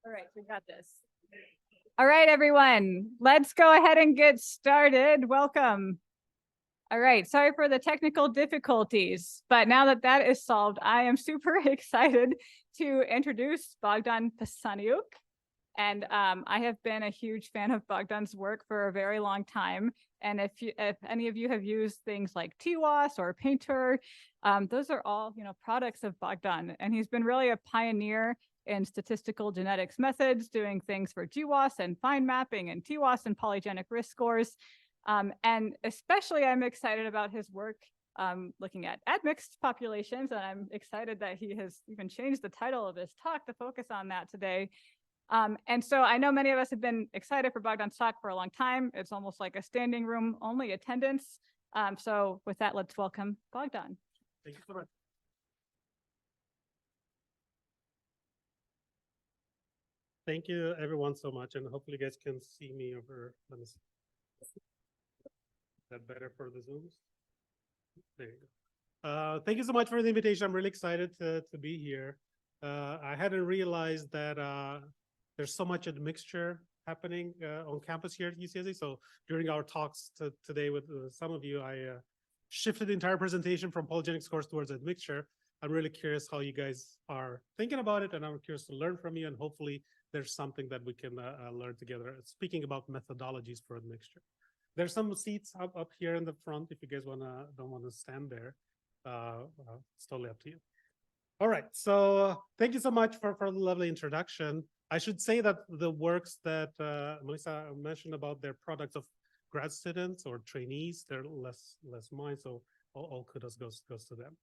All right, we got this. All right, everyone, let's go ahead and get started. Welcome. All right, sorry for the technical difficulties, but now that that is solved, I am super excited to introduce Bodgan Pasaniuc. And I have been a huge fan of Bogdan's work for a very long time. And if any of you have used things like TWAS or Painter, those are all products of Bogdan. And he's been really a pioneer in statistical genetics methods, doing things for GWAS and fine mapping and TWAS and polygenic risk scores. And especially I'm excited about his work looking at admixed populations. And I'm excited that he has even changed the title of his talk to focus on that today. And so I know many of us have been excited for Bogdan's talk for a long time. It's almost like a standing room only attendance. So with that, let's welcome Bodgan. Thank you so much. Thank you everyone so much, and hopefully you guys can see me over. Let me see. Is that better for the Zooms? There you go. Thank you so much for the invitation. I'm really excited to be here. I hadn't realized that there's so much admixture happening on campus here at UCSD. So during our talks today with some of you, I shifted the entire presentation from polygenic scores towards admixture. I'm really curious how you guys are thinking about it, and I'm curious to learn from you, and hopefully there's something that we can learn together. Speaking about methodologies for admixture. There's some seats up here in the front if you guys don't want to stand there. It's totally up to you. All right, so thank you so much for the lovely introduction. I should say that the works that Melissa mentioned about their products of grad students or trainees, they're less mine, so all kudos goes to them.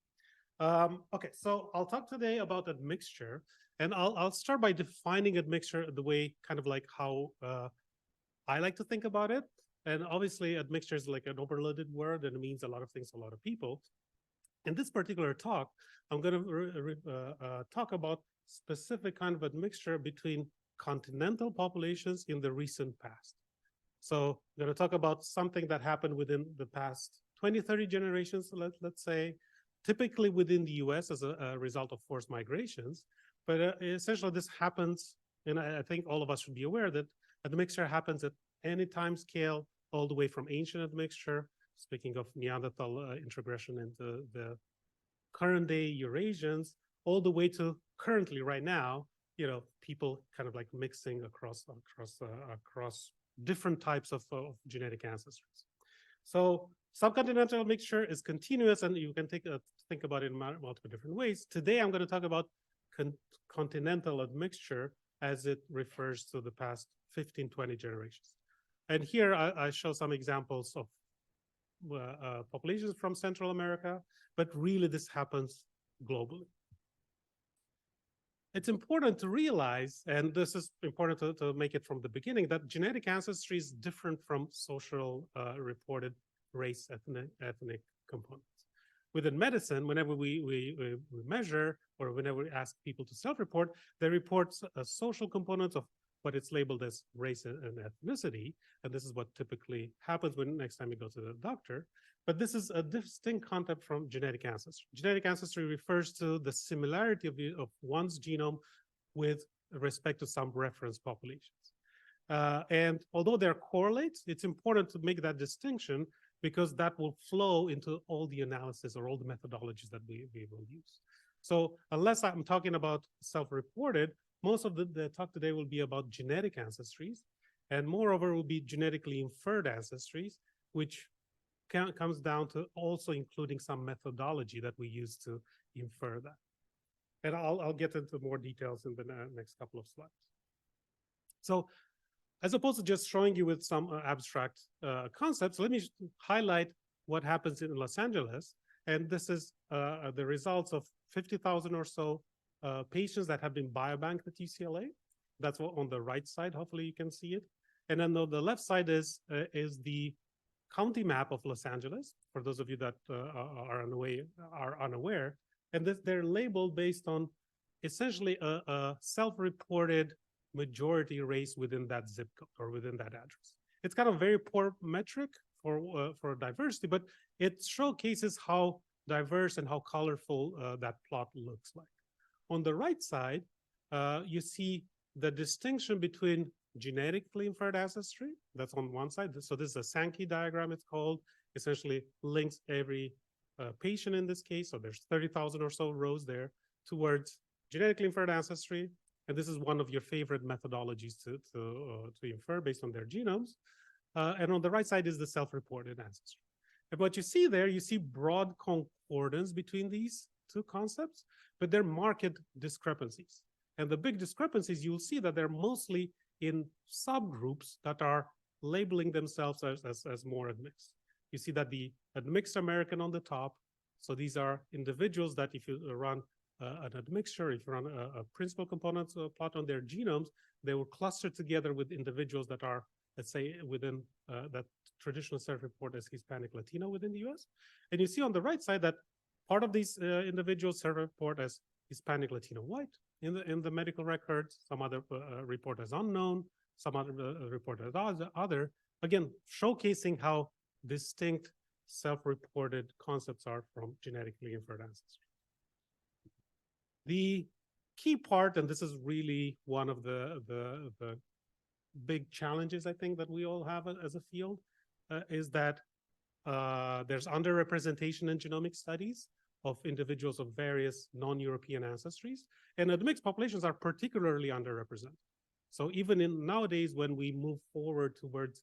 Okay, so I'll talk today about admixture, and I'll start by defining admixture the way kind of like how I like to think about it. And obviously admixture is like an overloaded word, and it means a lot of things to a lot of people. In this particular talk, I'm going to talk about specific kind of admixture between continental populations in the recent past. So I'm going to talk about something that happened within the past 20, 30 generations, let's say, typically within the US as a result of forced migrations. But essentially this happens, and I think all of us should be aware that admixture happens at any time scale, all the way from ancient admixture, speaking of Neanderthal introgression into the current day Eurasians, all the way to currently right now, people kind of like mixing across different types of genetic ancestries. So subcontinental mixture is continuous, and you can think about it in multiple different ways. Today, I'm going to talk about continental admixture as it refers to the past 15, 20 generations. And here I show some examples of populations from Central America, but really this happens globally. It's important to realize, and this is important to make it from the beginning, that genetic ancestry is different from social reported race ethnic components. Within medicine, whenever we measure or whenever we ask people to self-report, they report social components of what it's labeled as race and ethnicity. And this is what typically happens when next time you go to the doctor. But this is a distinct concept from genetic ancestry. Genetic ancestry refers to the similarity of one's genome with respect to some reference populations. And although they're correlates, it's important to make that distinction because that will flow into all the analysis or all the methodologies that we will use. So unless I'm talking about self-reported, most of the talk today will be about genetic ancestries, and moreover will be genetically inferred ancestries, which comes down to also including some methodology that we use to infer that. And I'll get into more details in the next couple of slides. So as opposed to just showing you with some abstract concepts, let me highlight what happens in Los Angeles. And this is the results of 50,000 or so patients that have been biobanked at UCLA. That's what on the right side. Hopefully you can see it. And then the left side is the county map of Los Angeles, for those of you that are unaware. And they're labeled based on essentially a self-reported majority race within that zip code or within that address. It's kind of a very poor metric for diversity, but it showcases how diverse and how colorful that plot looks like. On the right side, you see the distinction between genetically inferred ancestry, that's on one side. So this is a Sankey diagram, it's called, essentially links every patient in this case. So there's 30,000 or so rows there towards genetically inferred ancestry. And this is one of your favorite methodologies to infer based on their genomes. And on the right side is the self-reported ancestry. And what you see there, you see broad concordance between these two concepts, but they're marked discrepancies. And the big discrepancies, you'll see that they're mostly in subgroups that are labeling themselves as more admixed. You see that the admixed American on the top, so these are individuals that if you run an admixture, if you run a principal component plot on their genomes, they will cluster together with individuals that are, let's say, within that traditional self-report as Hispanic Latino within the US. And you see on the right side that part of these individuals self-report as Hispanic Latino white in the medical records, some other report as unknown, some other report as other, again, showcasing how distinct self-reported concepts are from genetically inferred ancestry. The key part, and this is really one of the big challenges I think that we all have as a field, is that there's underrepresentation in genomic studies of individuals of various non-European ancestries, and admixed populations are particularly underrepresented. So even in nowadays, when we move forward towards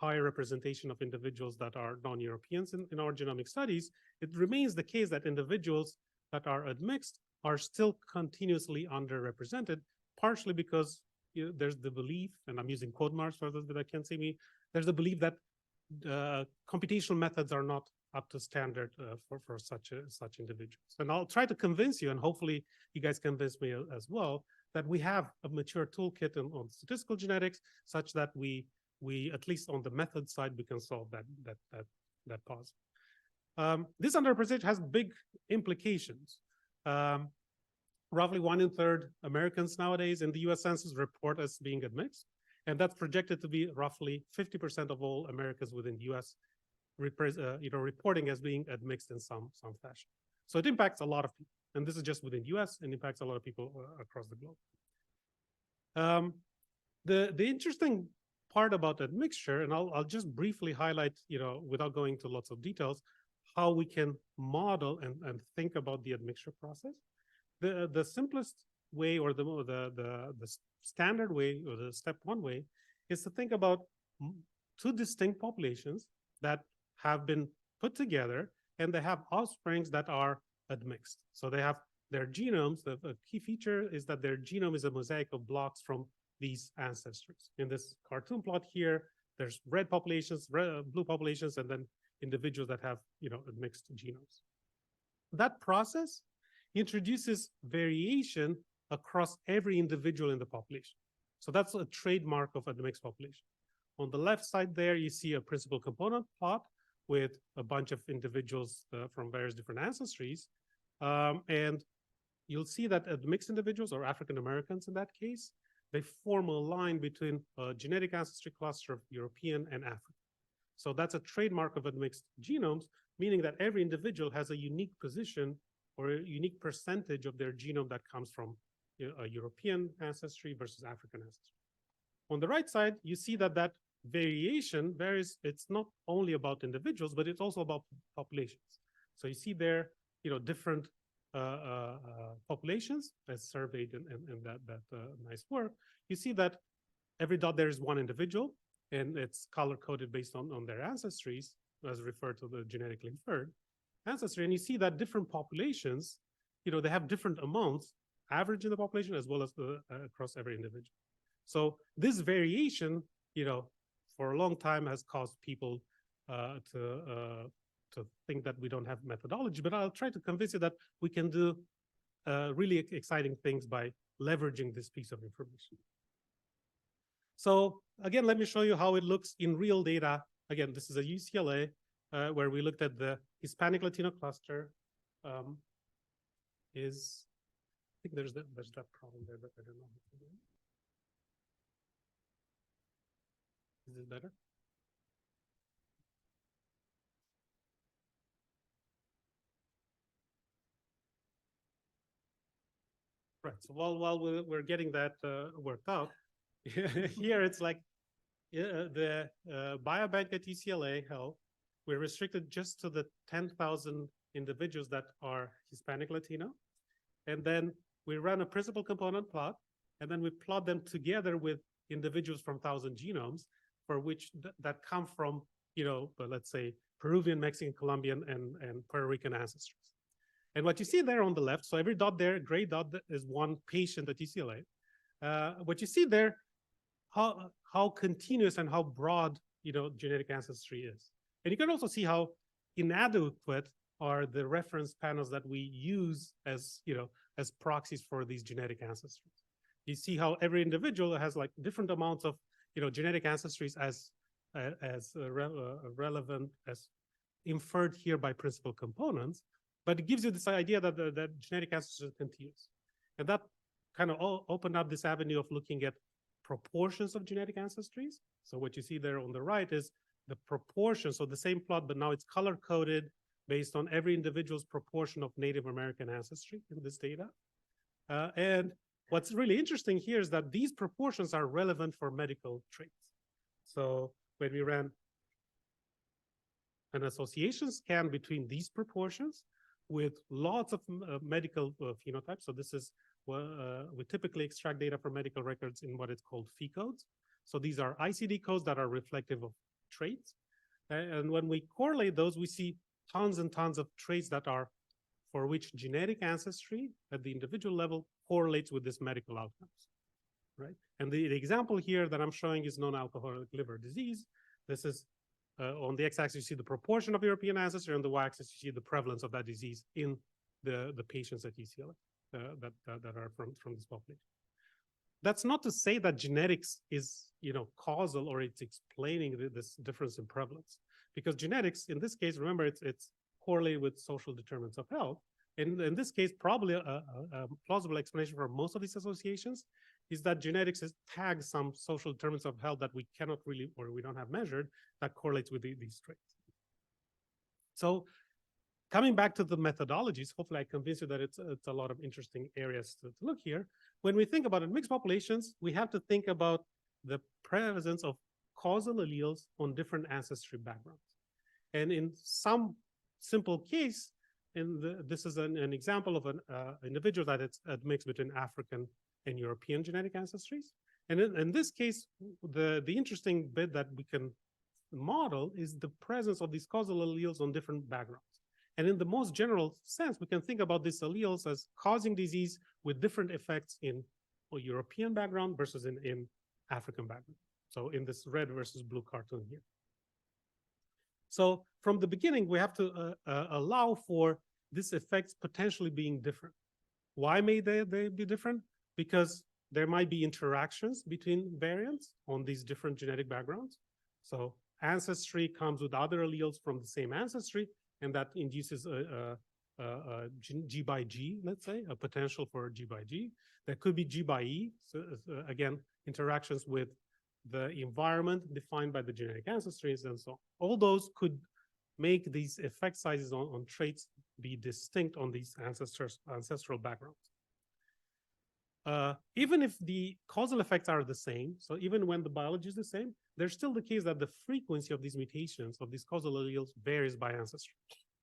higher representation of individuals that are non-Europeans in our genomic studies, it remains the case that individuals that are admixed are still continuously underrepresented, partially because there's the belief, and I'm using quote marks for those that can't see me, there's the belief that computational methods are not up to standard for such individuals. And I'll try to convince you, and hopefully you guys convince me as well, that we have a mature toolkit on statistical genetics such that we at least on the method side, we can solve that pause. This underrepresentation has big implications. Roughly 1 1/3 Americans nowadays in the US Census report as being admixed, and that's projected to be roughly 50% of all Americans within the US reporting as being admixed in some fashion. So it impacts a lot of people, and this is just within the US and impacts a lot of people across the globe. The interesting part about admixture, and I'll just briefly highlight, without going into lots of details, how we can model and think about the admixture process. The simplest way, or the standard way, or the step one way, is to think about two distinct populations that have been put together, and they have offsprings that are admixed. So they have their genomes. The key feature is that their genome is a mosaic of blocks from these ancestries. In this cartoon plot here, there's red populations, blue populations, and then individuals that have admixed genomes. That process introduces variation across every individual in the population. So that's a trademark of admixed population. On the left side there, you see a principal component plot with a bunch of individuals from various different ancestries. And you'll see that admixed individuals, or African Americans in that case, they form a line between a genetic ancestry cluster of European and African. So that's a trademark of admixed genomes, meaning that every individual has a unique position or a unique percentage of their genome that comes from a European ancestry versus African ancestry. On the right side, you see that variation varies. It's not only about individuals, but it's also about populations. So you see there, different populations as surveyed in that nice work. You see that every dot there is one individual, and it's color-coded based on their ancestries, as referred to the genetically inferred ancestry. And you see that different populations, they have different amounts, average in the population as well as across every individual. So this variation, for a long time has caused people to think that we don't have methodology, but I'll try to convince you that we can do really exciting things by leveraging this piece of information. So again, let me show you how it looks in real data. Again, this is a UCLA where we looked at the Hispanic Latino cluster. I think there's that problem there, but I don't know. Is this better? Right. So while we're getting that worked out, here it's like the biobank at UCLA Health, we're restricted just to the 10,000 individuals that are Hispanic Latino. And then we run a principal component plot, and then we plot them together with individuals from 1,000 genomes for which that come from, let's say Peruvian, Mexican, Colombian, and Puerto Rican ancestries. And what you see there on the left, so every dot there, gray dot is one patient at UCLA. What you see there, how continuous and how broad, genetic ancestry is. And you can also see how inadequate are the reference panels that we use as, as proxies for these genetic ancestries. You see how every individual has like different amounts of, genetic ancestries as relevant as inferred here by principal components, but it gives you this idea that the genetic ancestry is continuous. And that kind of opened up this avenue of looking at proportions of genetic ancestries. So what you see there on the right is the proportion, so the same plot, but now it's color-coded based on every individual's proportion of Native American ancestry in this data. And what's really interesting here is that these proportions are relevant for medical traits. So when we ran an association scan between these proportions with lots of medical phenotypes, so this is, we typically extract data from medical records in what is called Phi codes. So these are ICD codes that are reflective of traits. And when we correlate those, we see tons and tons of traits that are for which genetic ancestry at the individual level correlates with this medical outcomes, right? And the example here that I'm showing is non-alcoholic liver disease. This is on the x-axis, you see the proportion of European ancestry, on the y-axis, you see the prevalence of that disease in the patients at UCLA that are from this population. That's not to say that genetics is, causal or it's explaining this difference in prevalence, because genetics, in this case, remember, it's correlated with social determinants of health. And in this case, probably a plausible explanation for most of these associations is that genetics tags some social determinants of health that we cannot really, or we don't have measured, that correlates with these traits. So coming back to the methodologies, hopefully I convinced you that it's a lot of interesting areas to look here. When we think about mixed populations, we have to think about the presence of causal alleles on different ancestry backgrounds. And in some simple case, this is an example of an individual that it's admixed between African and European genetic ancestries. And in this case, the interesting bit that we can model is the presence of these causal alleles on different backgrounds. And in the most general sense, we can think about these alleles as causing disease with different effects in a European background versus in African background. So in this red versus blue cartoon here. So from the beginning, we have to allow for these effects potentially being different. Why may they be different? Because there might be interactions between variants on these different genetic backgrounds. So ancestry comes with other alleles from the same ancestry, and that induces a G by G, let's say, a potential for G by G. There could be G by E, so again, interactions with the environment defined by the genetic ancestries and so on. All those could make these effect sizes on traits be distinct on these ancestral backgrounds. Even if the causal effects are the same, so even when the biology is the same, there's still the case that the frequency of these mutations, of these causal alleles, varies by ancestry.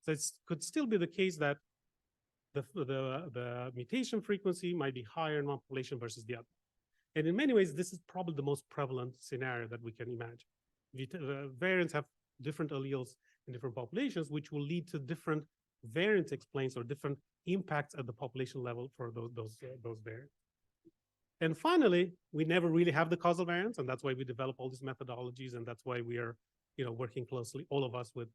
So it could still be the case that the mutation frequency might be higher in one population versus the other. And in many ways, this is probably the most prevalent scenario that we can imagine. Variants have different alleles in different populations, which will lead to different variant explains or different impacts at the population level for those variants. And finally, we never really have the causal variants, and that's why we develop all these methodologies, and that's why we are, working closely, all of us, with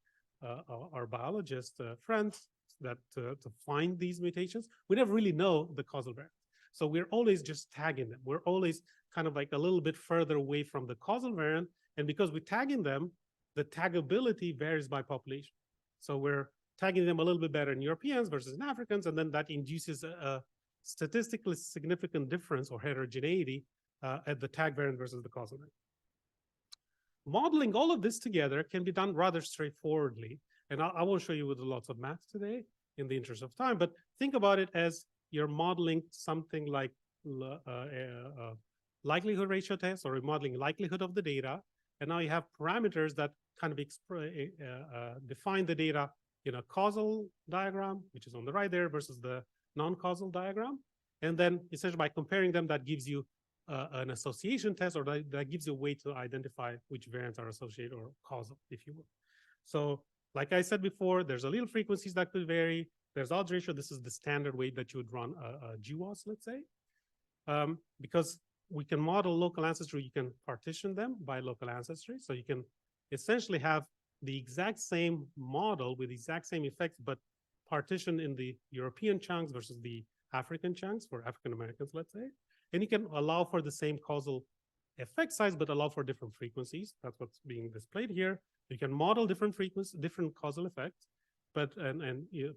our biologist friends that to find these mutations. We never really know the causal variants. So we're always just tagging them. We're always kind of like a little bit further away from the causal variant. And because we're tagging them, the taggability varies by population. So we're tagging them a little bit better in Europeans versus in Africans, and then that induces a statistically significant difference or heterogeneity at the tag variant versus the causal variant. Modeling all of this together can be done rather straightforwardly. And I won't show you with lots of math today in the interest of time, but think about it as you're modeling something like a likelihood ratio test, or modeling likelihood of the data. And now you have parameters that kind of define the data in a causal diagram, which is on the right there, versus the non-causal diagram. And then essentially by comparing them, that gives you an association test, or that gives you a way to identify which variants are associated or causal, if you will. So like I said before, there's allele frequencies that could vary. There's odds ratio. This is the standard way that you would run a GWAS, let's say. Because we can model local ancestry, you can partition them by local ancestry. So you can essentially have the exact same model with the exact same effects, but partitioned in the European chunks versus the African chunks for African Americans, let's say. And you can allow for the same causal effect size, but allow for different frequencies. That's what's being displayed here. You can model different frequencies, different causal effects. But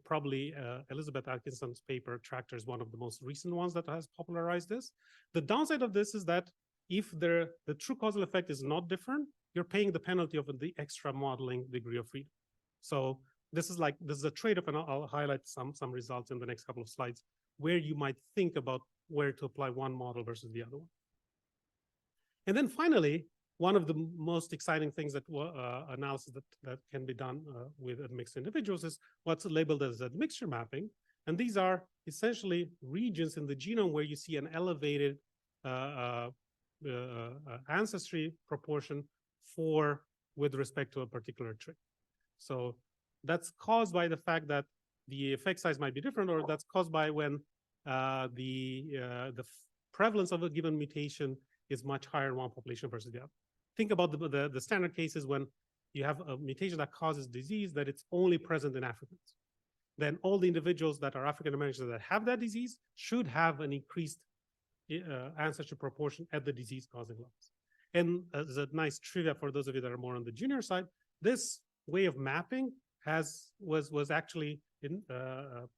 probably Elizabeth Atkinson's paper, Tractor, is one of the most recent ones that has popularized this. The downside of this is that if the true causal effect is not different, you're paying the penalty of the extra modeling degree of freedom. So this is a trade-off, and I'll highlight some results in the next couple of slides where you might think about where to apply one model versus the other one. And then finally, one of the most exciting things that analysis that can be done with admixed individuals is what's labeled as admixture mapping. And these are essentially regions in the genome where you see an elevated ancestry proportion with respect to a particular trait. So that's caused by the fact that the effect size might be different, or that's caused by when the prevalence of a given mutation is much higher in one population versus the other. Think about the standard cases when you have a mutation that causes disease that it's only present in Africans. Then all the individuals that are African Americans that have that disease should have an increased ancestry proportion at the disease-causing levels. And as a nice trivia for those of you that are more on the junior side, this way of mapping was actually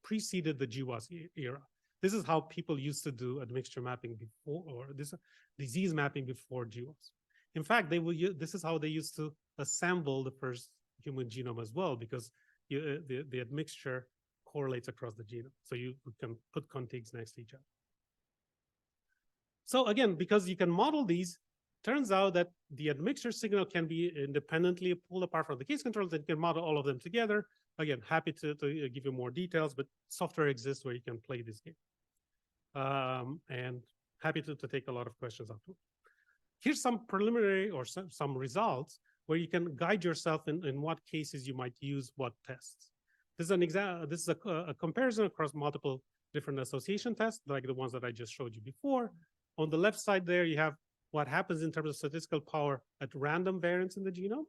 preceded the GWAS era. This is how people used to do admixture mapping before, or this disease mapping before GWAS. In fact, this is how they used to assemble the first human genome as well, because the admixture correlates across the genome. So you can put contigs next to each other. So again, because you can model these, turns out that the admixture signal can be independently pulled apart from the case controls, and you can model all of them together. Again, happy to give you more details, but software exists where you can play this game. And happy to take a lot of questions afterwards. Here's some preliminary or some results where you can guide yourself in what cases you might use what tests. This is an example. This is a comparison across multiple different association tests, like the ones that I just showed you before. On the left side there, you have what happens in terms of statistical power at random variants in the genome.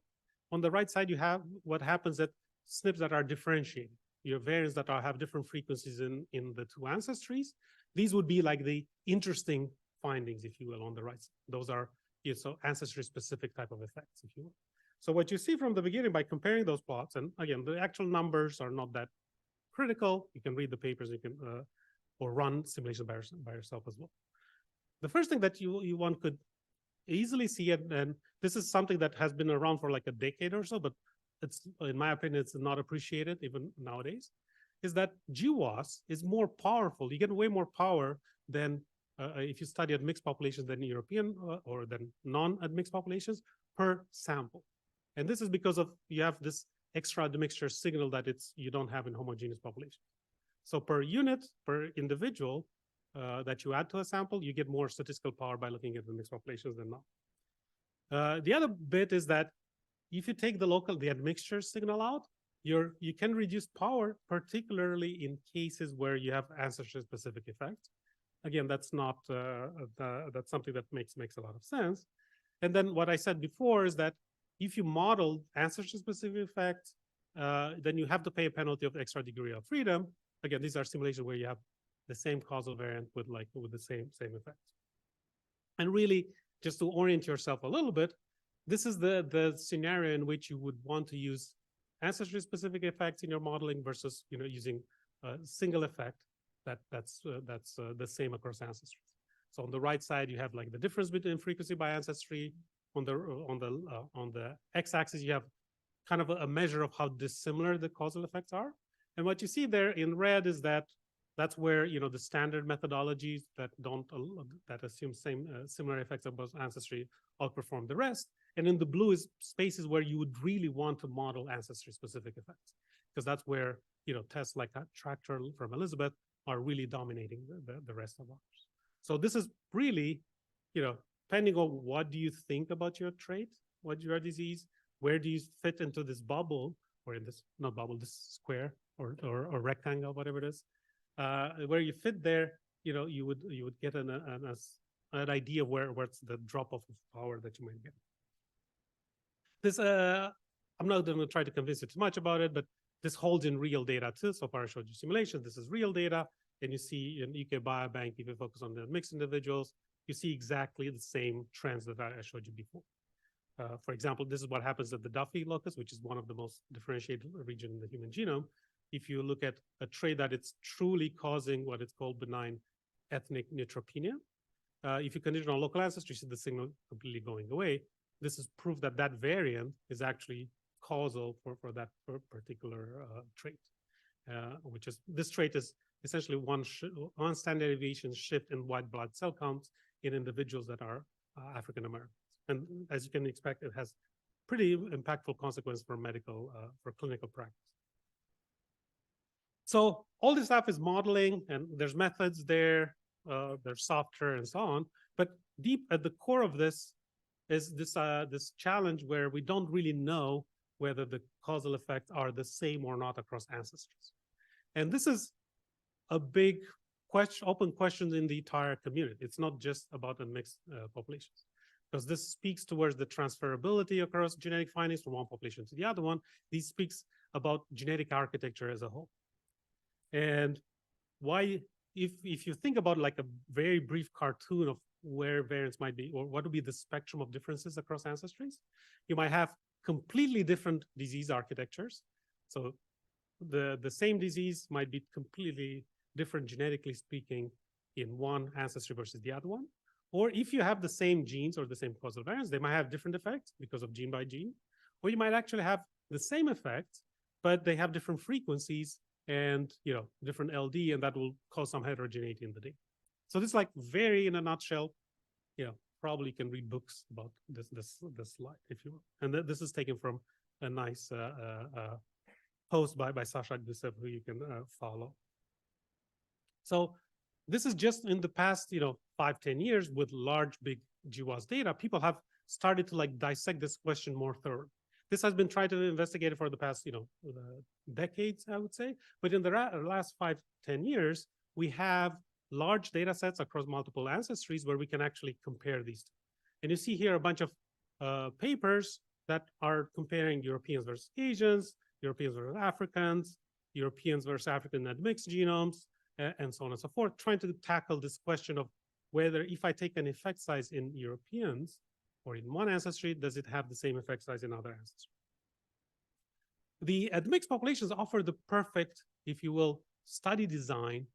On the right side, you have what happens at SNPs that are differentiated. Your variants that have different frequencies in the two ancestries. These would be like the interesting findings, if you will, on the right side. Those are so ancestry-specific type of effects, if you will. So what you see from the beginning by comparing those plots, and again, the actual numbers are not that critical. You can read the papers, you can or run simulations by yourself as well. The first thing that one could easily see, and this is something that has been around for like a decade or so, but it's, in my opinion, it's not appreciated even nowadays, is that GWAS is more powerful. You get way more power than if you study admixed populations than European or than non-admixed populations per sample. And this is because of you have this extra admixture signal that you don't have in homogeneous populations. So per unit, per individual that you add to a sample, you get more statistical power by looking at the mixed populations than not. The other bit is that if you take the admixture signal out, you can reduce power, particularly in cases where you have ancestry-specific effects. Again, that's not that's something that makes a lot of sense. And then what I said before is that if you model ancestry-specific effects, then you have to pay a penalty of extra degree of freedom. Again, these are simulations where you have the same causal variant with the same effects. And really, just to orient yourself a little bit, this is the scenario in which you would want to use ancestry-specific effects in your modeling versus using a single effect that's the same across ancestries. So on the right side, you have like the difference between frequency by ancestry. On the x-axis, you have kind of a measure of how dissimilar the causal effects are. And what you see there in red is that That's where the standard methodologies that that assume similar effects of both ancestry outperform the rest. And in the blue is spaces where you would really want to model ancestry-specific effects, because that's where tests like that tractor from Elizabeth are really dominating the rest of ours. So this is really, depending on what do you think about your trait, what your disease, where do you fit into this bubble, or in this, not bubble, this square or rectangle, whatever it is, where you fit there, you would get an idea of where's the drop off of power that you might get. This, I'm not going to try to convince you too much about it, but this holds in real data too. So far I showed you simulation. This is real data. And you see in UK Biobank, if you focus on the mixed individuals, you see exactly the same trends that I showed you before. For example, this is what happens at the Duffy locus, which is one of the most differentiated regions in the human genome. If you look at a trait that it's truly causing what is called benign ethnic neutropenia, if you condition on local ancestry, you see the signal completely going away. This is proof that that variant is actually causal for that particular trait, which is, this trait is essentially one standard deviation shift in white blood cell counts in individuals that are African Americans. And as you can expect, it has pretty impactful consequence for for clinical practice. So all this stuff is modeling, and there's methods there, there's software and so on. But deep at the core of this is this challenge where we don't really know whether the causal effects are the same or not across ancestries. And this is a big open question in the entire community. It's not just about mixed populations, because this speaks towards the transferability across genetic findings from one population to the other one. This speaks about genetic architecture as a whole. And why, if you think about like a very brief cartoon of where variants might be, or what would be the spectrum of differences across ancestries, you might have completely different disease architectures. So the same disease might be completely different genetically speaking in one ancestry versus the other one. Or if you have the same genes or the same causal variants, they might have different effects because of gene by gene. Or you might actually have the same effects, but they have different frequencies and different LD, and that will cause some heterogeneity in the data. So this, like, very in a nutshell, probably can read books about this slide, if you will. And this is taken from a nice post by Sasha Gusev, who you can follow. So this is just in the past 5-10 years with large big GWAS data, people have started to like dissect this question more thoroughly. This has been tried to investigate for the past decades, I would say. But in the last 5-10 years, we have large data sets across multiple ancestries where we can actually compare these two. And you see here a bunch of papers that are comparing Europeans versus Asians, Europeans versus Africans, Europeans versus African admixed genomes, and so on and so forth, trying to tackle this question of whether, if I take an effect size in Europeans or in one ancestry, does it have the same effect size in other ancestries? The admixed populations offer the perfect, if you will, study design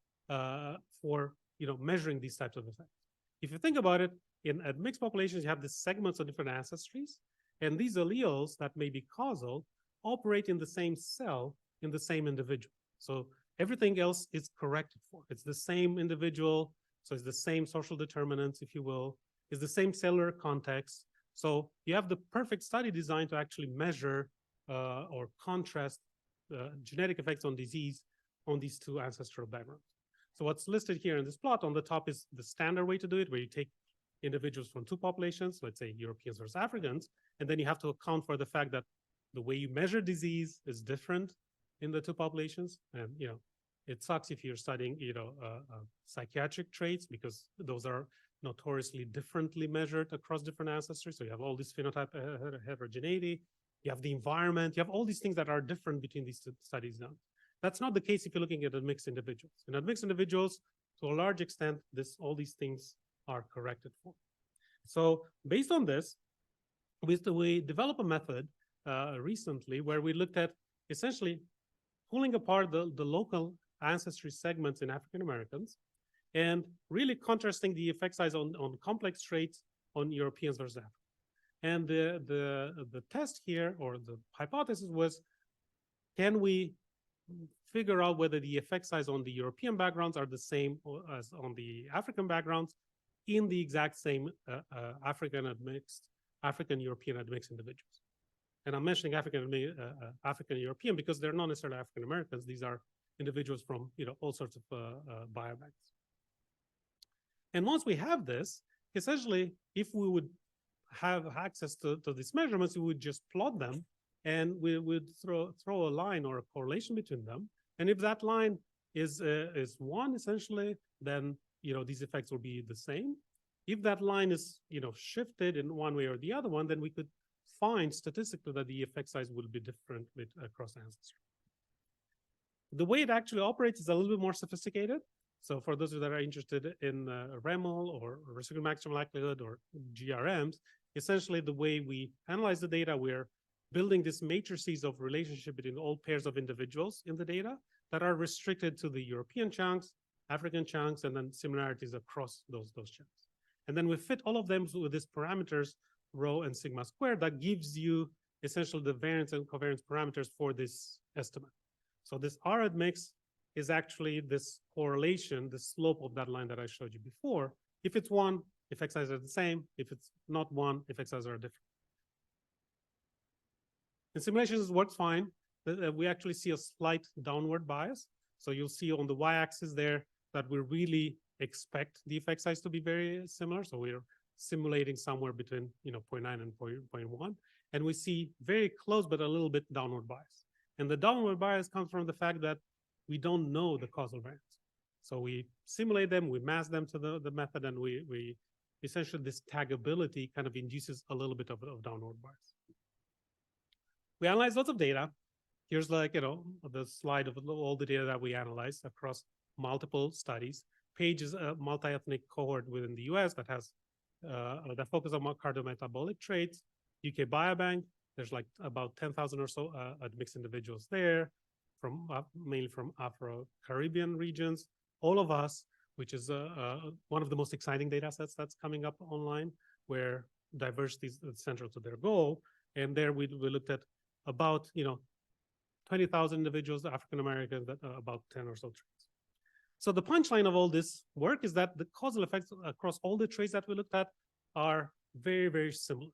for measuring these types of effects. If you think about it, in admixed populations, you have these segments of different ancestries, and these alleles that may be causal operate in the same cell in the same individual. So everything else is corrected for. It's the same individual, so it's the same social determinants, if you will. It's the same cellular context. So you have the perfect study design to actually measure or contrast genetic effects on disease on these two ancestral backgrounds. So what's listed here in this plot on the top is the standard way to do it, where you take individuals from two populations, let's say Europeans versus Africans, and then you have to account for the fact that the way you measure disease is different in the two populations. And it sucks if you're studying psychiatric traits, because those are notoriously differently measured across different ancestries. So you have all this phenotype heterogeneity, you have the environment, you have all these things that are different between these two studies done. That's not the case if you're looking at admixed individuals. In admixed individuals, to a large extent, all these things are corrected for. So based on this, we developed a method recently where we looked at essentially pulling apart the local ancestry segments in African Americans and really contrasting the effect size on complex traits on Europeans versus Africans. And the test here, or the hypothesis, was, can we figure out whether the effect size on the European backgrounds are the same as on the African backgrounds in the exact same African European admixed individuals. And I'm mentioning African European because they're not necessarily African Americans. These are individuals from all sorts of biobanks. And once we have this, essentially, if we would have access to these measurements, we would just plot them, and we would throw a line or a correlation between them. And if that line is 1, essentially, then these effects will be the same. If that line is shifted in one way or the other one, then we could find statistically that the effect size will be different across ancestry. The way it actually operates is a little bit more sophisticated. So for those of you that are interested in REML or residual maximum likelihood or GRMs, essentially the way we analyze the data, we're building these matrices of relationship between all pairs of individuals in the data that are restricted to the European chunks, African chunks, and then similarities across those chunks. And then we fit all of them with these parameters, rho and sigma squared, that gives you essentially the variance and covariance parameters for this estimate. So this R admixed is actually this correlation, the slope of that line that I showed you before. If it's 1, effect sizes are the same. If it's not 1, effect sizes are different. In simulations, it works fine. We actually see a slight downward bias. So you'll see on the y-axis there that we really expect the effect size to be very similar. So we're simulating somewhere between 0.9 and 0.1. And we see very close, but a little bit downward bias. And the downward bias comes from the fact that we don't know the causal variance. So we simulate them, we mask them to the method, and we essentially this taggability kind of induces a little bit of downward bias. We analyze lots of data. Here's the slide of all the data that we analyzed across multiple studies. PAGE is a multi-ethnic cohort within the US that has that focus on cardiometabolic traits. UK Biobank, there's about 10,000 or so admixed individuals there, mainly from Afro-Caribbean regions. All of us, which is one of the most exciting data sets that's coming up online, where diversity is central to their goal. And there we looked at about 20,000 individuals, African Americans, about 10 or so traits. So the punchline of all this work is that the causal effects across all the traits that we looked at are very, very similar.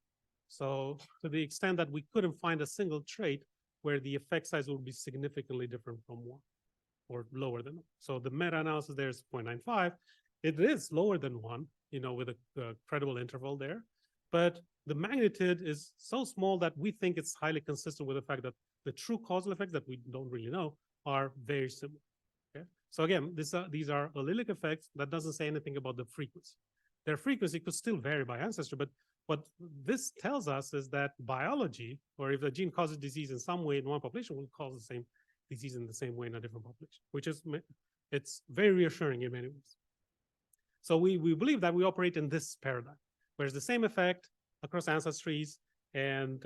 So to the extent that we couldn't find a single trait where the effect size would be significantly different from 1 or lower than 1. So the meta-analysis there is 0.95. It is lower than 1, with a credible interval there. But the magnitude is so small that we think it's highly consistent with the fact that the true causal effects that we don't really know are very similar. Okay? So again, these are allelic effects. That doesn't say anything about the frequency. Their frequency could still vary by ancestry, but what this tells us is that biology, or if a gene causes disease in some way in one population, will cause the same disease in the same way in a different population, which is, it's very reassuring in many ways. So we believe that we operate in this paradigm, where it's the same effect across ancestries, and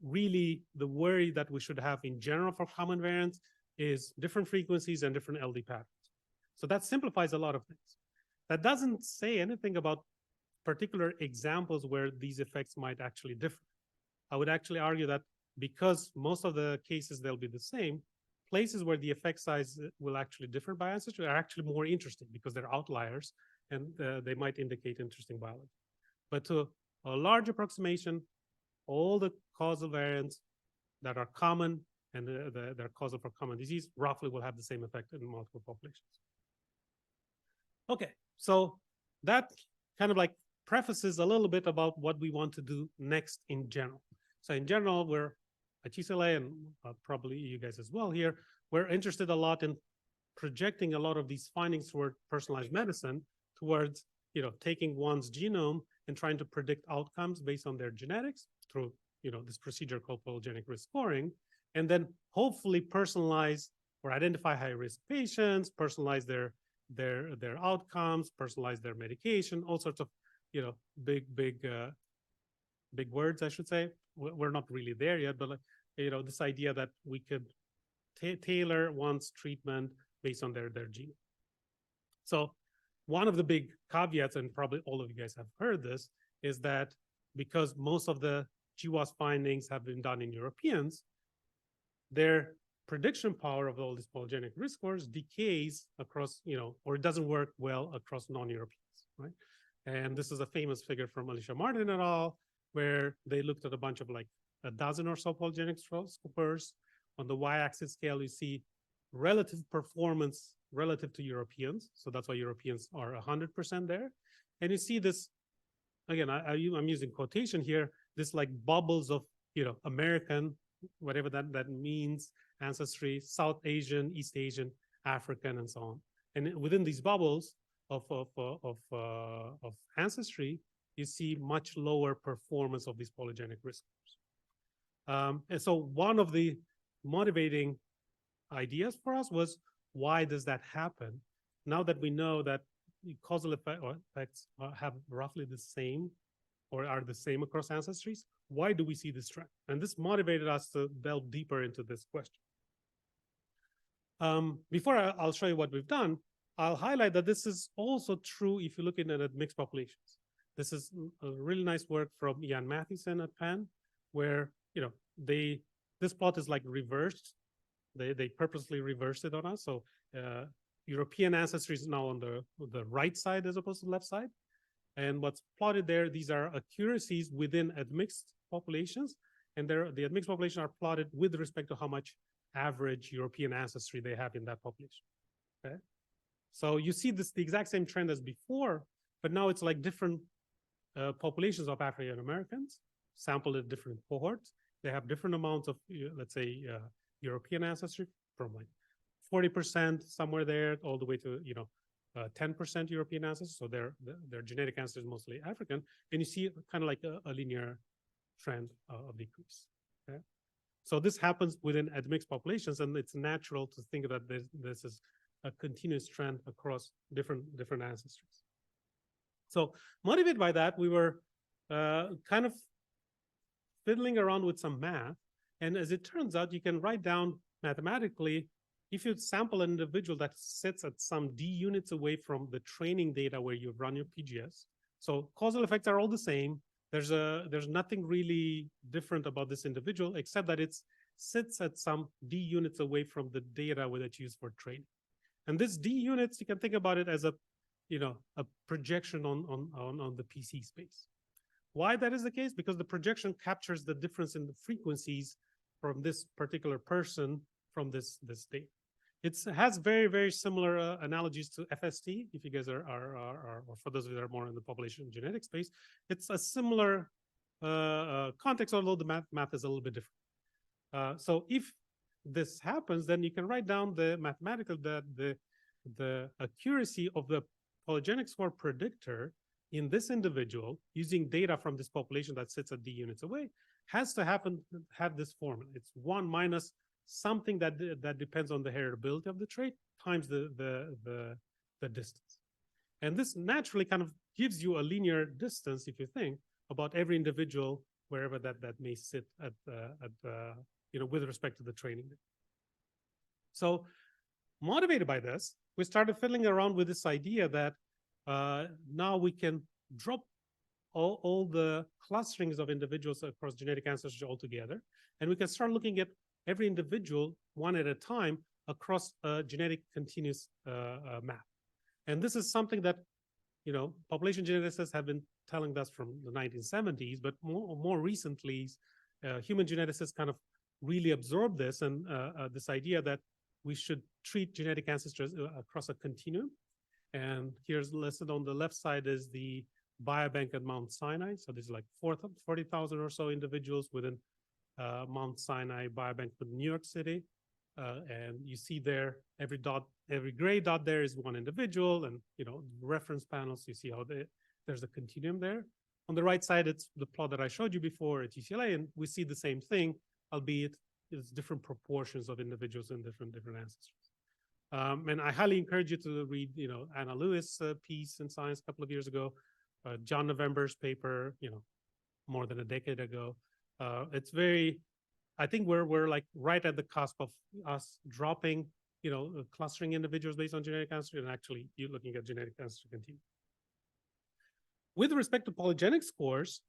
really the worry that we should have in general for common variants is different frequencies and different LD patterns. So that simplifies a lot of things. That doesn't say anything about particular examples where these effects might actually differ. I would actually argue that because most of the cases they'll be the same, places where the effect size will actually differ by ancestry are actually more interesting because they're outliers and they might indicate interesting biology. But to a large approximation, all the causal variants that are common and they're causal for common disease roughly will have the same effect in multiple populations. Okay, so that kind of prefaces a little bit about what we want to do next in general. So in general, we're at UCLA, and probably you guys as well here, we're interested a lot in projecting a lot of these findings toward personalized medicine, towards taking one's genome and trying to predict outcomes based on their genetics through this procedure called polygenic risk scoring, and then hopefully personalize or identify high-risk patients, personalize their outcomes, personalize their medication, all sorts of big words, I should say. We're not really there yet, but this idea that we could tailor one's treatment based on their genome. So one of the big caveats, and probably all of you guys have heard this, is that because most of the GWAS findings have been done in Europeans, there prediction power of all these polygenic risk scores decays across, or it doesn't work well across non-Europeans, right? And this is a famous figure from Alicia Martin et al., where they looked at a bunch of like a dozen or so polygenic scores. On the y-axis scale, you see relative performance relative to Europeans. So that's why Europeans are 100% there. And you see this, again, I'm using quotation here, this like bubbles of, American, whatever that means, ancestry, South Asian, East Asian, African, and so on. And within these bubbles of ancestry, you see much lower performance of these polygenic risk scores. And so one of the motivating ideas for us was, why does that happen? Now that we know that causal effects have roughly the same or are the same across ancestries, why do we see this trend? And this motivated us to delve deeper into this question. Before I'll show you what we've done, I'll highlight that this is also true if you look at mixed populations. This is a really nice work from Ian Mathieson at Penn, where this plot is like reversed. They purposely reversed it on us. So European ancestry is now on the right side as opposed to the left side. And what's plotted there, these are accuracies within admixed populations. And the admixed population are plotted with respect to how much average European ancestry they have in that population. Okay. So you see the exact same trend as before, but now it's like different populations of African Americans sampled at different cohorts. They have different amounts of, let's say, European ancestry, from like 40% somewhere there all the way to 10% European ancestry. So their genetic ancestry is mostly African, and you see kind of like a linear trend of decrease. Okay, so this happens within admixed populations, and it's natural to think that this is a continuous trend across different ancestries. So motivated by that, we were kind of fiddling around with some math. And as it turns out, you can write down mathematically, if you sample an individual that sits at some D units away from the training data where you run your PGS. So causal effects are all the same. There's nothing really different about this individual, except that it sits at some D units away from the data that you use for training. And this D units, you can think about it as a projection on the PC space. Why that is the case? Because the projection captures the difference in the frequencies from this particular person from this data. It has very, very similar analogies to FST. If you guys are or for those that are more in the population genetic space, it's a similar context, although the math is a little bit different. So if this happens, then you can write down the mathematical the accuracy of the polygenic score predictor in this individual using data from this population that sits at D units away has to have this formula. It's 1 minus something that depends on the heritability of the trait times the distance. And this naturally kind of gives you a linear distance, if you think about every individual wherever that may sit at with respect to the training. So motivated by this, we started fiddling around with this idea that now we can drop all the clusterings of individuals across genetic ancestry altogether, and we can start looking at every individual one at a time across a genetic continuous map. And this is something that population geneticists have been telling us from the 1970s, but more recently, human geneticists kind of really absorbed this and this idea that we should treat genetic ancestors across a continuum. And here's listed on the left side is the biobank at Mount Sinai. So there's like 40,000 or so individuals within Mount Sinai biobank with New York City. And you see there, every gray dot there is one individual, and reference panels, you see how there's a continuum there. On the right side, it's the plot that I showed you before at UCLA, and we see the same thing, albeit it's different proportions of individuals in different ancestries. And I highly encourage you to read, Anna Lewis' piece in Science a couple of years ago, John November's paper, more than a decade ago. It's very, I think we're like right at the cusp of us dropping, clustering individuals based on genetic ancestry and actually you looking at genetic ancestry continuum. With respect to polygenic scores,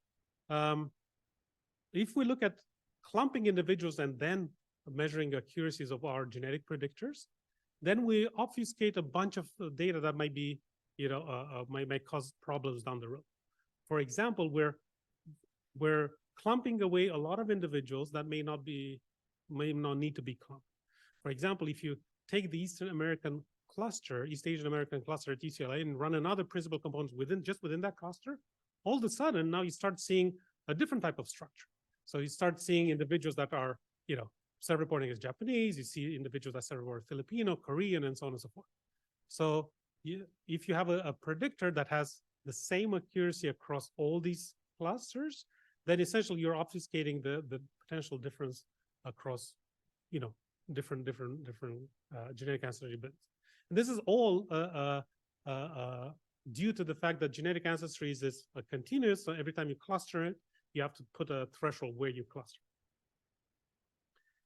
if we look at clumping individuals and then measuring accuracies of our genetic predictors. Then we obfuscate a bunch of data that might be, might cause problems down the road. For example, we're clumping away a lot of individuals that may not need to be clumped. For example, if you take the East Asian American cluster at UCLA and run another principal component within that cluster, all of a sudden now you start seeing a different type of structure. So you start seeing individuals that are, self-reporting as Japanese, you see individuals that self-report Filipino, Korean, and so on and so forth. So if you have a predictor that has the same accuracy across all these clusters, then essentially you're obfuscating the potential difference across, different genetic ancestry bits. And this is all due to the fact that genetic ancestry is continuous. So every time you cluster it, you have to put a threshold where you cluster.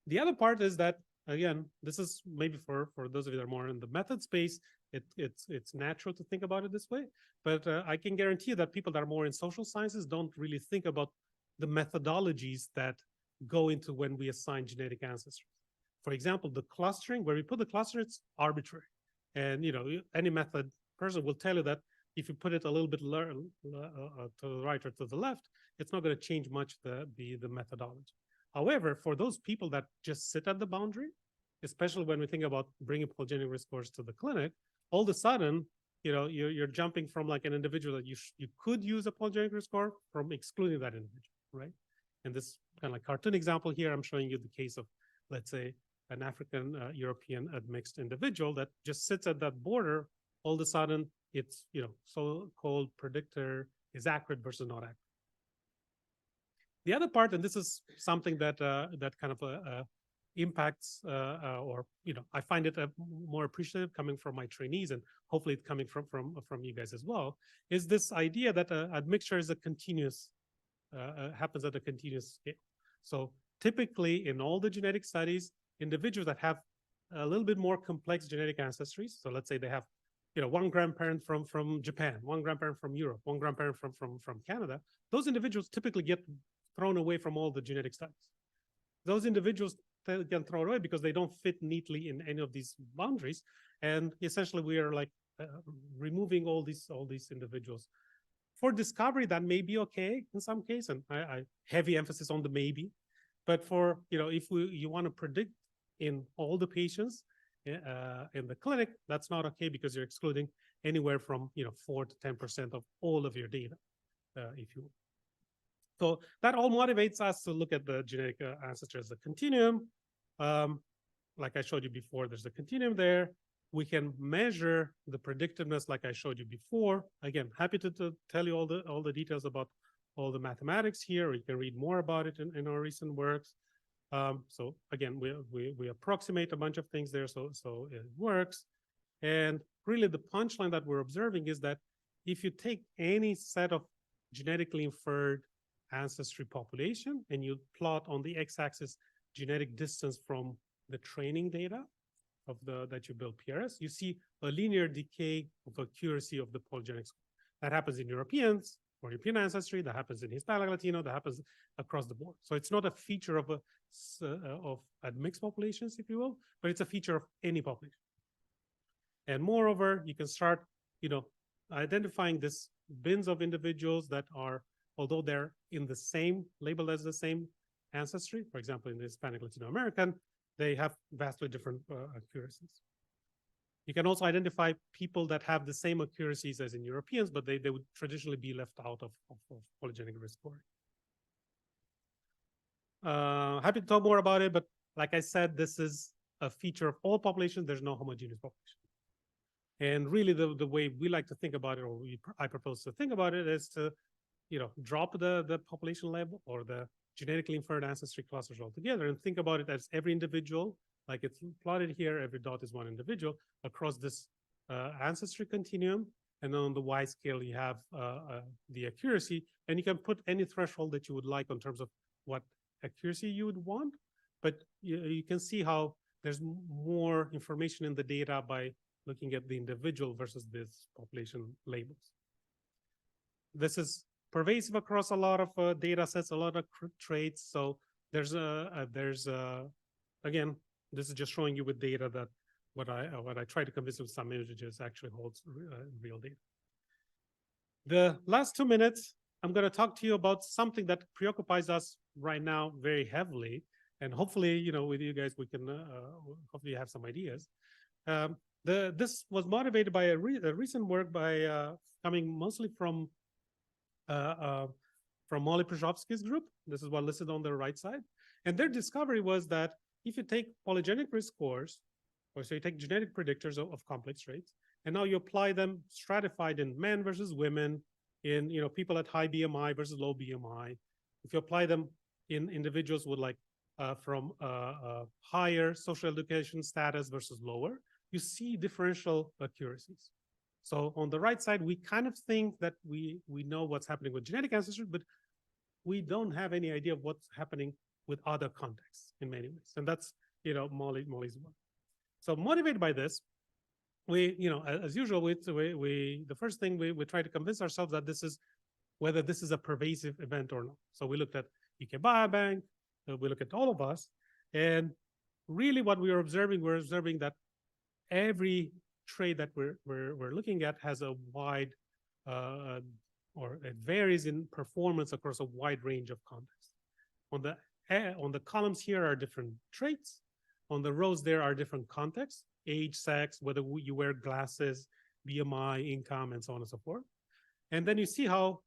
The other part is that, again, this is maybe for those of you that are more in the method space, it's natural to think about it this way. But I can guarantee you that people that are more in social sciences don't really think about the methodologies that go into when we assign genetic ancestry. For example, the clustering, where we put the cluster, it's arbitrary. And any method person will tell you that if you put it a little bit to the right or to the left, it's not going to change much the methodology. However, for those people that just sit at the boundary, especially when we think about bringing polygenic risk scores to the clinic, all of a sudden, you're jumping from like an individual that you could use a polygenic risk score from excluding that individual, right? And this kind of like cartoon example here, I'm showing you the case of, let's say, an African European admixed individual that just sits at that border. All of a sudden, it's so-called predictor is accurate versus not accurate. The other part, and this is something that kind of impacts, or I find it more appreciative coming from my trainees, and hopefully it's coming from you guys as well, is this idea that admixture is a continuous, happens at a continuous scale. So typically in all the genetic studies, individuals that have a little bit more complex genetic ancestries, so let's say they have one grandparent from Japan, one grandparent from Europe, one grandparent from Canada, those individuals typically get thrown away from all the genetic studies. Those individuals get thrown away because they don't fit neatly in any of these boundaries. And essentially we are like removing all these individuals. For discovery, that may be okay in some case, and I heavy emphasis on the maybe. But for, if you want to predict in all the patients in the clinic, that's not okay because you're excluding anywhere from 4 to 10% of all of your data, if you will. So that all motivates us to look at the genetic ancestry as a continuum. Like I showed you before, there's a continuum there. We can measure the predictiveness like I showed you before. Again, happy to tell you all the details about all the mathematics here, or you can read more about it in our recent works. So again, we approximate a bunch of things there, so it works. And really the punchline that we're observing is that if you take any set of genetically inferred ancestry population and you plot on the x-axis genetic distance from the training data of that you build PRS, you see a linear decay of accuracy of the polygenic score. That happens in Europeans or European ancestry, that happens in Hispanic Latino, that happens across the board. So it's not a feature of admixed populations, if you will, but it's a feature of any population. And moreover, you can start, identifying this bins of individuals that are, although they're in the same, labeled as the same ancestry, for example, in the Hispanic Latino American, they have vastly different accuracies. You can also identify people that have the same accuracies as in Europeans, but they would traditionally be left out of polygenic risk scoring. Happy to talk more about it, but like I said, this is a feature of all populations. There's no homogeneous population. And really the way we like to think about it, or I propose to think about it, is to drop the population level or the genetically inferred ancestry clusters altogether and think about it as every individual, like it's plotted here, every dot is one individual across this ancestry continuum. And on the Y scale, you have the accuracy, and you can put any threshold that you would like in terms of what accuracy you would want. But you can see how there's more information in the data by looking at the individual versus this population labels. This is pervasive across a lot of data sets, a lot of traits. So there's again, this is just showing you with data that what I try to convince with some images actually holds real data. The last 2 minutes, I'm going to talk to you about something that preoccupies us right now very heavily, and hopefully, with you guys, we can hopefully have some ideas. This was motivated by a recent work by coming mostly from Molly Przovsky's group. This is what listed on the right side, and their discovery was that if you take polygenic risk scores, or so you take genetic predictors of complex traits, and now you apply them stratified in men versus women, in people at high BMI versus low BMI. If you apply them in individuals with like from higher social education status versus lower, you see differential accuracies. So on the right side, we kind of think that we know what's happening with genetic ancestry, but we don't have any idea of what's happening with other contexts in many ways. And that's Molly's work. So motivated by this, we, as usual, the first thing we try to convince ourselves that whether this is a pervasive event or not. So we looked at UK Biobank, we look at all of us, and really what we're observing that every trait that we're looking at has a wide, or it varies in performance across a wide range of contexts. On the columns here are different traits. On the rows there are different contexts: age, sex, whether you wear glasses, BMI, income, and so on and so forth. And then you see how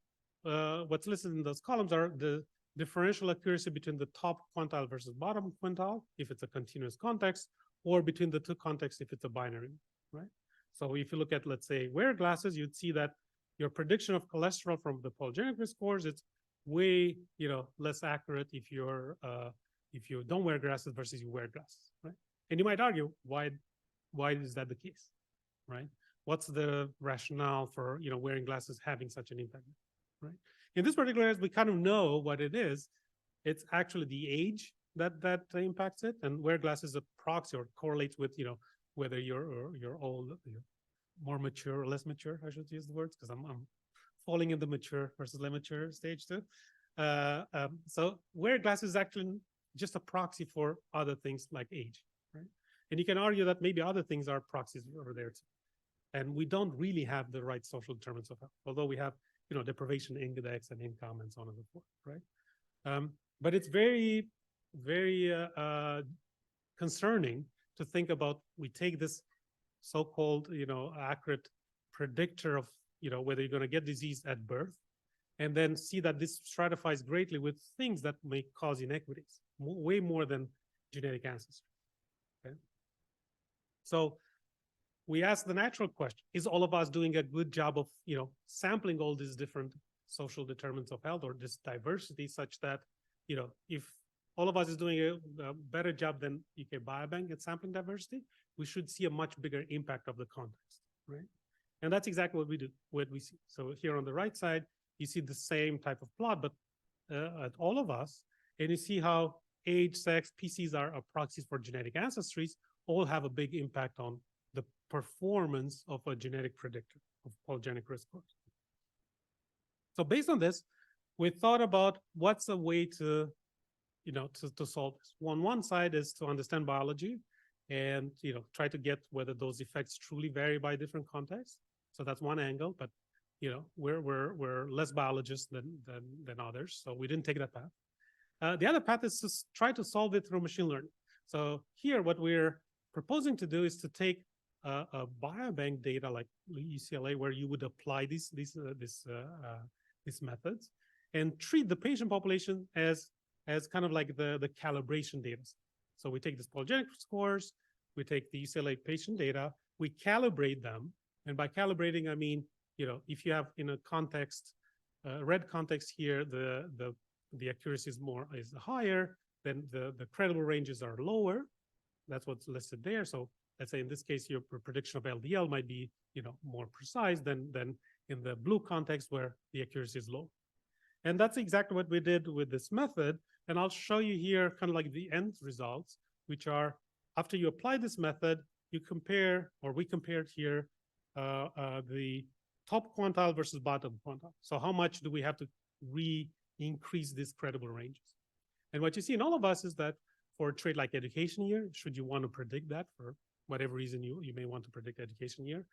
what's listed in those columns are the differential accuracy between the top quintile versus bottom quintile, if it's a continuous context, or between the two contexts, if it's a binary, right? So if you look at, let's say, wear glasses, you'd see that your prediction of cholesterol from the polygenic risk scores, it's way less accurate if you don't wear glasses versus you wear glasses, right? And you might argue, why is that the case, right? What's the rationale for wearing glasses having such an impact, right? In this particular case, we kind of know what it is. It's actually the age that impacts it, and wear glasses a proxy or correlates with whether you're old, more mature or less mature. I should use the words because I'm falling in the mature versus immature stage too. So wear glasses is actually just a proxy for other things like age, right? And you can argue that maybe other things are proxies over there too. And we don't really have the right social determinants of health, although we have deprivation index and income and so on and so forth, right? But it's very, very concerning to think about. We take this so-called accurate predictor of whether you're going to get disease at birth, and then see that this stratifies greatly with things that may cause inequities, way more than genetic ancestry. Okay? So we ask the natural question: is all of us doing a good job of sampling all these different social determinants of health, or this diversity, such that if all of us is doing a better job than UK Biobank at sampling diversity, we should see a much bigger impact of the context, right? And that's exactly what we see. So here on the right side, you see the same type of plot, but at all of us, and you see how age, sex, PCs are proxies for genetic ancestries, all have a big impact on the performance of a genetic predictor of polygenic risk scores. So based on this, we thought about what's a way to solve this. One side is to understand biology and try to get whether those effects truly vary by different contexts. So that's one angle, but we're less biologists than others, so we didn't take that path. The other path is to try to solve it through machine learning. So here, what we're proposing to do is to take a biobank data like UCLA, where you would apply these methods, and treat the patient population as kind of like the calibration data. So we take this polygenic scores, we take the UCLA patient data, we calibrate them, and by calibrating, I mean if you have in a context, red context here, the accuracy is higher, then the credible ranges are lower. That's what's listed there. So let's say in this case, your prediction of LDL might be more precise than in the blue context where the accuracy is low. And that's exactly what we did with this method. And I'll show you here kind of like the end results, which are after you apply this method, you compare, or we compared here, the top quintile versus bottom quintile. So how much do we have to increase these credible ranges? And what you see in all of us is that for a trait like education year, should you want to predict that for whatever reason you may want to predict education year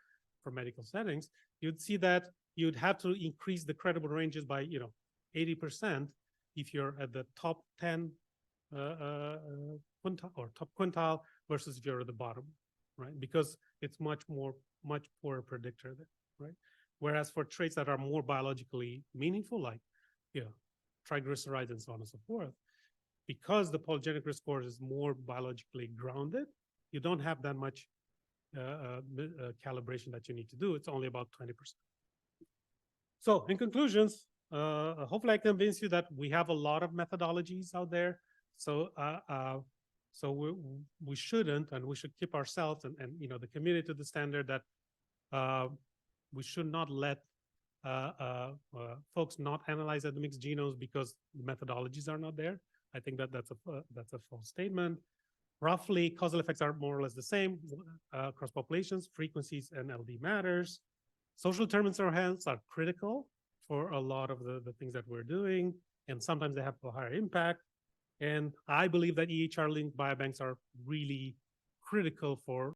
for medical settings, you'd see that you'd have to increase the credible ranges by 80% if you're at the top 10 quintile or top quintile versus if you're at the bottom, right? Because it's much poorer predictor there, right? Whereas for traits that are more biologically meaningful, like triglycerides and so on and so forth, because the polygenic risk score is more biologically grounded, you don't have that much calibration that you need to do. It's only about 20%. So in conclusions, hopefully I convince you that we have a lot of methodologies out there. So we shouldn't, and we should keep ourselves and the community to the standard that we should not let folks not analyze admixed genomes because the methodologies are not there. I think that's a false statement. Roughly, causal effects are more or less the same across populations, frequencies, and LD matters. Social determinants of health are critical for a lot of the things that we're doing, and sometimes they have a higher impact. And I believe that EHR-linked biobanks are really critical for